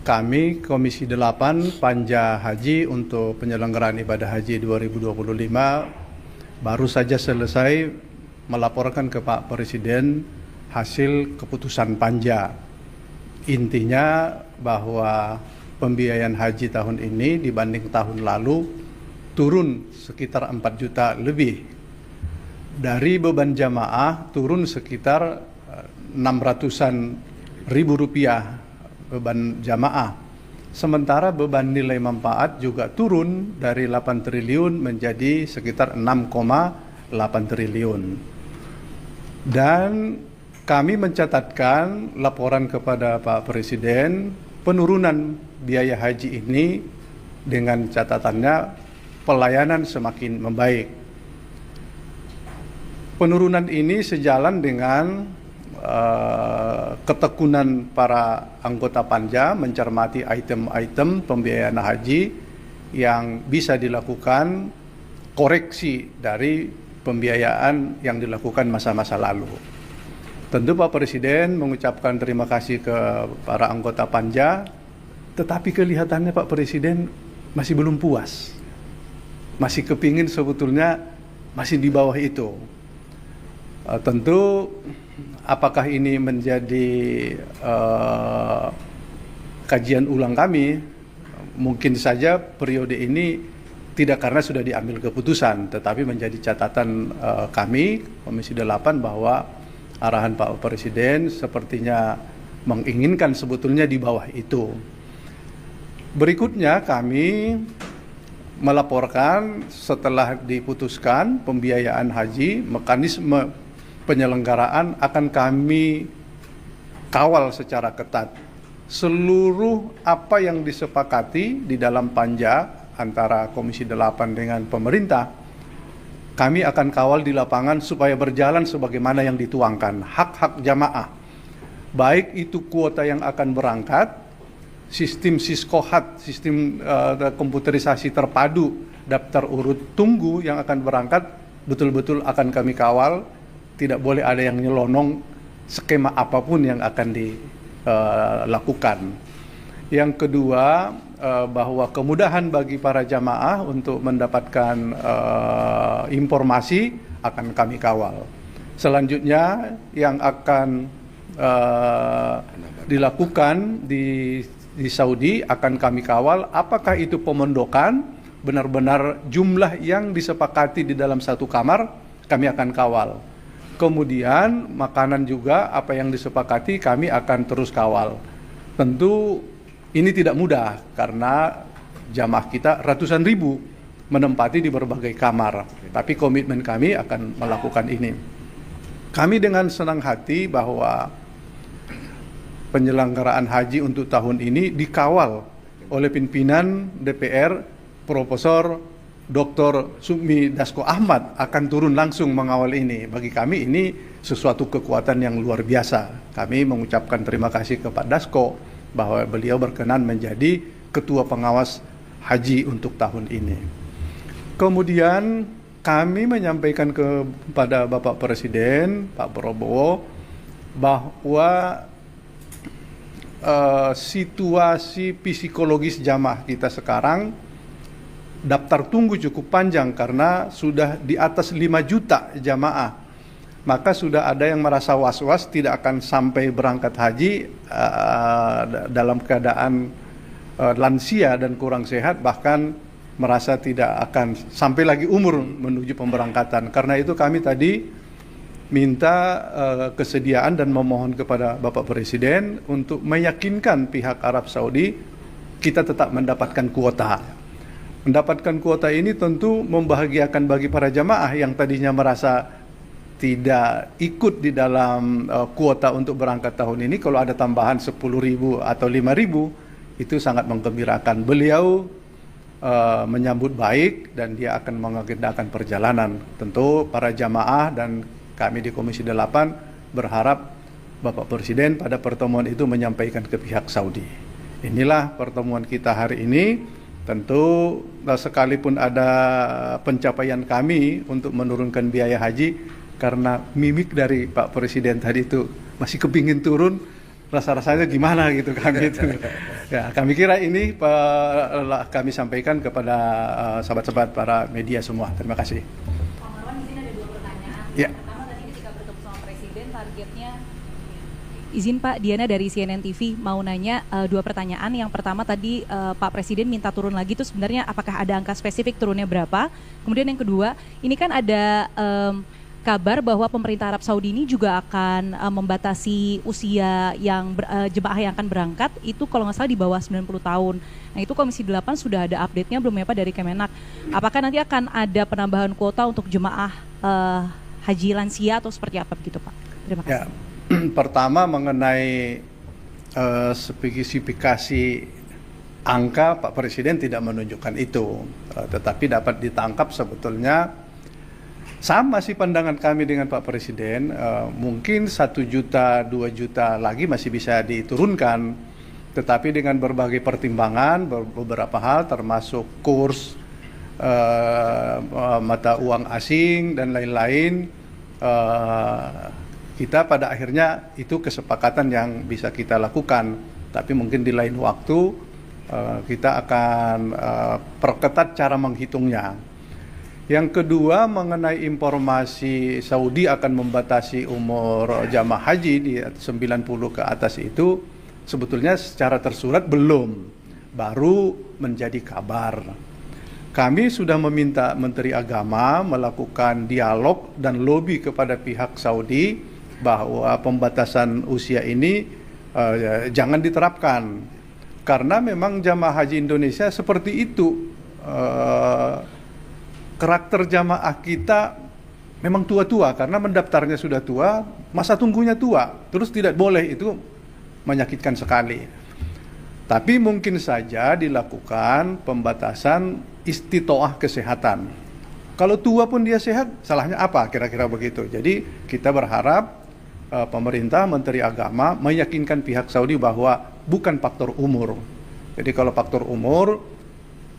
Kami Komisi 8 Panja Haji untuk penyelenggaraan ibadah haji 2025 baru saja selesai melaporkan ke Pak Presiden hasil keputusan Panja. Intinya bahwa pembiayaan haji tahun ini dibanding tahun lalu turun sekitar 4 juta lebih. Dari beban jamaah turun sekitar 600-an ribu rupiah beban jamaah. Sementara beban nilai manfaat juga turun dari 8 triliun menjadi sekitar 6,8 triliun. Dan kami mencatatkan laporan kepada Pak Presiden penurunan biaya haji ini dengan catatannya pelayanan semakin membaik. Penurunan ini sejalan dengan ketekunan para anggota Panja mencermati item-item pembiayaan haji yang bisa dilakukan koreksi dari pembiayaan yang dilakukan masa-masa lalu. Tentu Pak Presiden mengucapkan terima kasih ke para anggota Panja, tetapi kelihatannya Pak Presiden masih belum puas. Masih kepingin sebetulnya masih di bawah itu. Tentu apakah ini menjadi kajian ulang kami? Mungkin saja periode ini tidak karena sudah diambil keputusan, tetapi menjadi catatan kami, Komisi 8, bahwa arahan Pak Presiden sepertinya menginginkan sebetulnya di bawah itu. Berikutnya kami melaporkan setelah diputuskan pembiayaan haji, mekanisme penyelenggaraan akan kami kawal secara ketat. Seluruh apa yang disepakati di dalam Panja antara Komisi 8 dengan pemerintah, kami akan kawal di lapangan supaya berjalan sebagaimana yang dituangkan. Hak-hak jamaah, baik itu kuota yang akan berangkat, sistem siskohat, sistem komputerisasi terpadu, daftar urut tunggu yang akan berangkat, betul-betul akan kami kawal. Tidak boleh ada yang nyelonong skema apapun yang akan dilakukan. Yang kedua, bahwa kemudahan bagi para jamaah untuk mendapatkan informasi akan kami kawal. Selanjutnya yang akan dilakukan di Saudi akan kami kawal. Apakah itu pemondokan, benar-benar jumlah yang disepakati di dalam satu kamar, kami akan kawal. Kemudian makanan juga apa yang disepakati kami akan terus kawal. Tentu ini tidak mudah karena jamaah kita ratusan ribu menempati di berbagai kamar. Tapi komitmen kami akan melakukan ini. Kami dengan senang hati bahwa penyelenggaraan haji untuk tahun ini dikawal oleh pimpinan DPR Profesor Dr. Sukmi Dasko Ahmad akan turun langsung mengawal ini. Bagi kami ini sesuatu kekuatan yang luar biasa. Kami mengucapkan terima kasih kepada Dasko bahwa beliau berkenan menjadi ketua pengawas haji untuk tahun ini. Kemudian kami menyampaikan kepada Bapak Presiden, Pak Prabowo, bahwa situasi psikologis jamaah kita sekarang daftar tunggu cukup panjang karena sudah di atas 5 juta jamaah. Maka sudah ada yang merasa was-was tidak akan sampai berangkat haji dalam keadaan lansia dan kurang sehat, bahkan merasa tidak akan sampai lagi umur menuju pemberangkatan. Karena itu kami tadi minta kesediaan dan memohon kepada Bapak Presiden untuk meyakinkan pihak Arab Saudi kita tetap mendapatkan kuota. Mendapatkan kuota ini tentu membahagiakan bagi para jamaah yang tadinya merasa tidak ikut di dalam kuota untuk berangkat tahun ini. Kalau ada tambahan 10.000 atau 5.000, itu sangat menggembirakan. Beliau menyambut baik dan dia akan mengagendakan perjalanan. Tentu para jamaah dan kami di Komisi 8 berharap Bapak Presiden pada pertemuan itu menyampaikan ke pihak Saudi. Inilah pertemuan kita hari ini. Tentu sekalipun ada pencapaian kami untuk menurunkan biaya haji, karena mimik dari Pak Presiden tadi itu masih kepingin turun, rasa-rasanya gimana gitu kan gitu. Ya, kami kira ini kami sampaikan kepada sahabat-sahabat para media semua. Terima kasih. Pak Marwan, di sini ada 2 pertanyaan. Ya. Yang pertama tadi ketika bertemu sama Presiden, targetnya... Izin Pak, Diana dari CNN TV mau nanya 2 pertanyaan. Yang pertama tadi Pak Presiden minta turun lagi, itu sebenarnya apakah ada angka spesifik turunnya berapa? Kemudian yang kedua, ini kan ada kabar bahwa pemerintah Arab Saudi ini juga akan membatasi usia yang jemaah yang akan berangkat itu kalau nggak salah di bawah 90 tahun. Nah itu Komisi 8 sudah ada update-nya belum ya Pak dari Kemenak? Apakah nanti akan ada penambahan kuota untuk jemaah haji lansia atau seperti apa begitu Pak? Terima kasih. Ya, pertama mengenai spesifikasi angka, Pak Presiden tidak menunjukkan itu, tetapi dapat ditangkap sebetulnya sama sih pandangan kami dengan Pak Presiden. Mungkin 1 juta, 2 juta lagi masih bisa diturunkan, tetapi dengan berbagai pertimbangan, beberapa hal termasuk kurs mata uang asing dan lain-lain, kita pada akhirnya itu kesepakatan yang bisa kita lakukan. Tapi mungkin di lain waktu kita akan perketat cara menghitungnya. Yang kedua mengenai informasi Saudi akan membatasi umur jamaah haji di 90 ke atas itu sebetulnya secara tersurat belum, baru menjadi kabar. Kami sudah meminta Menteri Agama melakukan dialog dan lobby kepada pihak Saudi bahwa pembatasan usia ini jangan diterapkan karena memang jamaah haji Indonesia seperti itu. Karakter jamaah kita memang tua-tua karena mendaftarnya sudah tua, masa tunggunya tua, terus tidak boleh, itu menyakitkan sekali. Tapi mungkin saja dilakukan pembatasan istitoah kesehatan. Kalau tua pun dia sehat, salahnya apa? Kira-kira begitu. Jadi kita berharap pemerintah, Menteri Agama meyakinkan pihak Saudi bahwa bukan faktor umur. Jadi kalau faktor umur,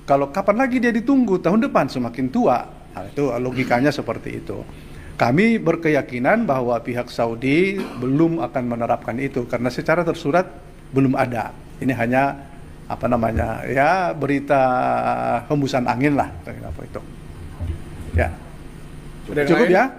kalau kapan lagi dia ditunggu, tahun depan semakin tua. Nah, itu logikanya seperti itu. Kami berkeyakinan bahwa pihak Saudi belum akan menerapkan itu karena secara tersurat belum ada. Ini hanya ya berita hembusan angin lah, apa itu. Ya. Cukup ya?